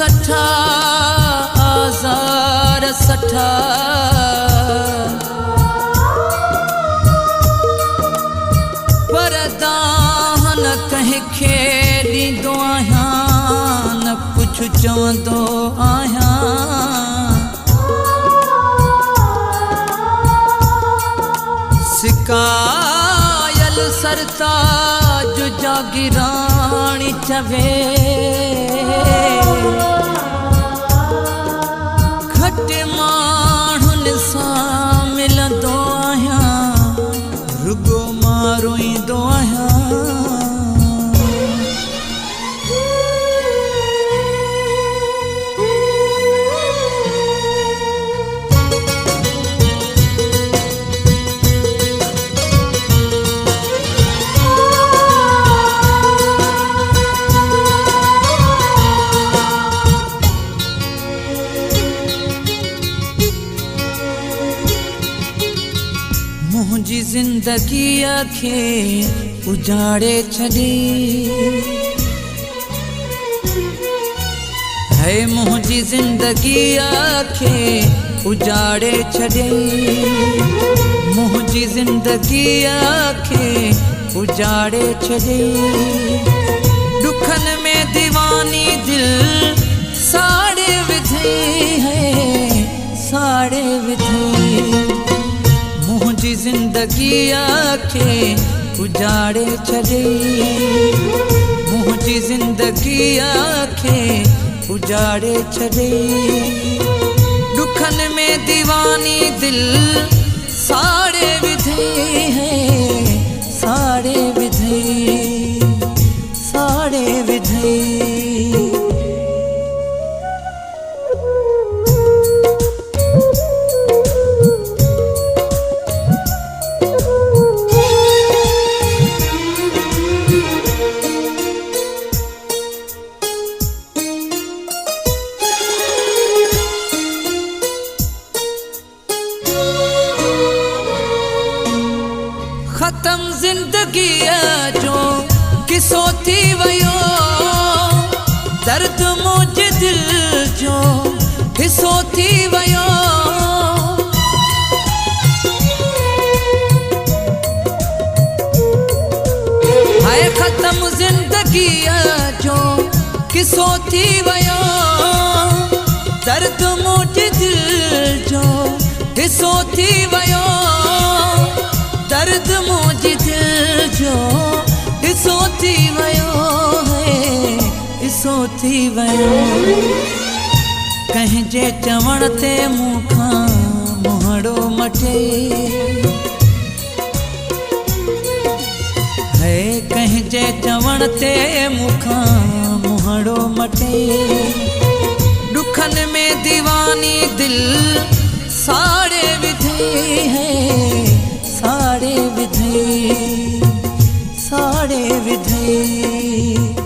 सठा आज़ार सठा पर दाहन कहीं खेली दो आहियां न कुछ चवंदो आहियां सिकायल सरताज जागिराणी चवे घट माण्हुनि सां मिलंदो आहियां रुगो मां रोईंदो आहियां मुझी जिंदगी खे उजाड़े छड़ी है मुझी जिंदगी खे उजाड़े छड़ी मुझी जिंदगी खे उजाड़े छड़ी दुखन में दीवानी दिल साड़े विधे है साड़े विधे मुझी जिंदगी खे उजाड़े छड़ी मुझी जिंदगी खे उजाड़े छड़ी दुखन में दीवानी दिल साड़े विधे है साड़े विधे साड़े विधे खत्म जिंदगी जो किसो थी वयो दर्द मुझे दिल जो हिस्सो थी वयो हाय खत्म जिंदगी जो किसो थी वयो दर्द मुझे दिल जो हिस्सो थी वयो दर्द मुझे दिल जो हिस्सो थी वयो है हिस्सो थी वयो कहीं जे चवण ते मुखां मुहड़ो मटे है कहीं जे चवण ते मुखां मुहड़ो मटे दुखन में दीवानी दिल साड़े विधे है साड़े विधे साड़े विधे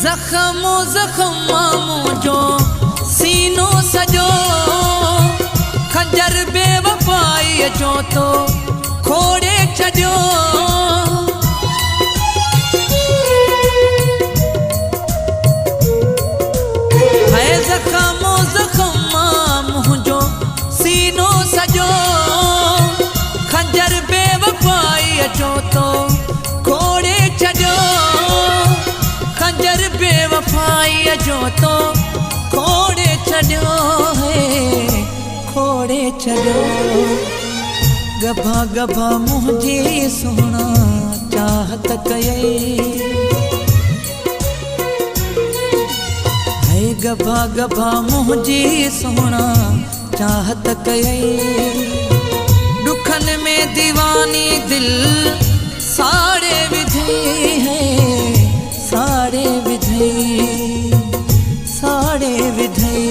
जख्मो जख्म मुझो सीनो सजो खंजर बेवफाई जो तो खोड़े छजो है जख्मो जख्म मुझो सीनो सजो खंजर बेवफाई जो तो खोड़े छजो खंजर बेवफाई जो तो खोड़े छड़ो है खोड़े छड़ो गभा गभा मुझे सोना चाहत कये है गभा गभा मुझे सोना चाहत कये दुखन में दीवानी दिल साड़े विधे विधई है साड़े विधई, साड़े विधई।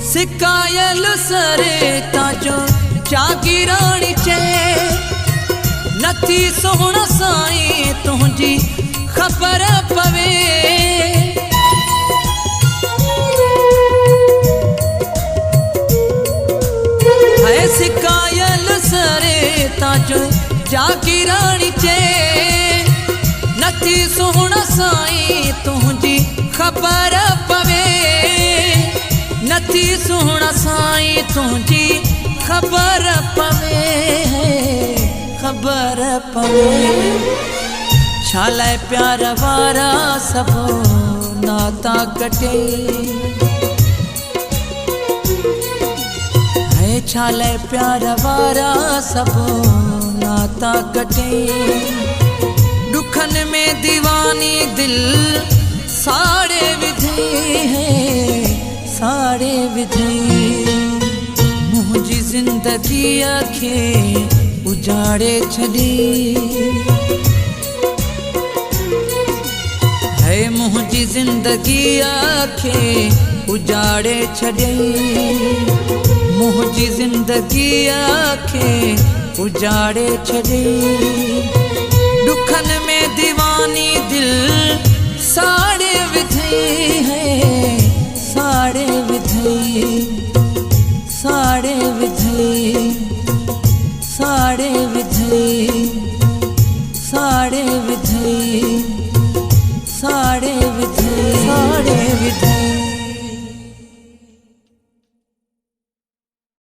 सिकायल सरे ताजो जागीरानी चे, नथी सोहना साईं तुझी खबर पवे। है सिकायल सरे ताजो जागीरानी चे, नथी सोहना साईं तुझी खबर पवे। नथी सोहना साईं तुझी खबर पवे, खबर पवे। छाले प्यार वारा सब नाता कटे, है छाले प्यार वारा सब नाता कटे। दुखन में दीवानी दिल साड़े विधई है साड़े विधई। मुझी जिंदगी खे उजाड़े छड़ी, है मुझी जिंदगी खे उजाड़े छड़ी। मुझी जिंदगी खे उजाड़े छड़ी। दुखन में दीवानी दिल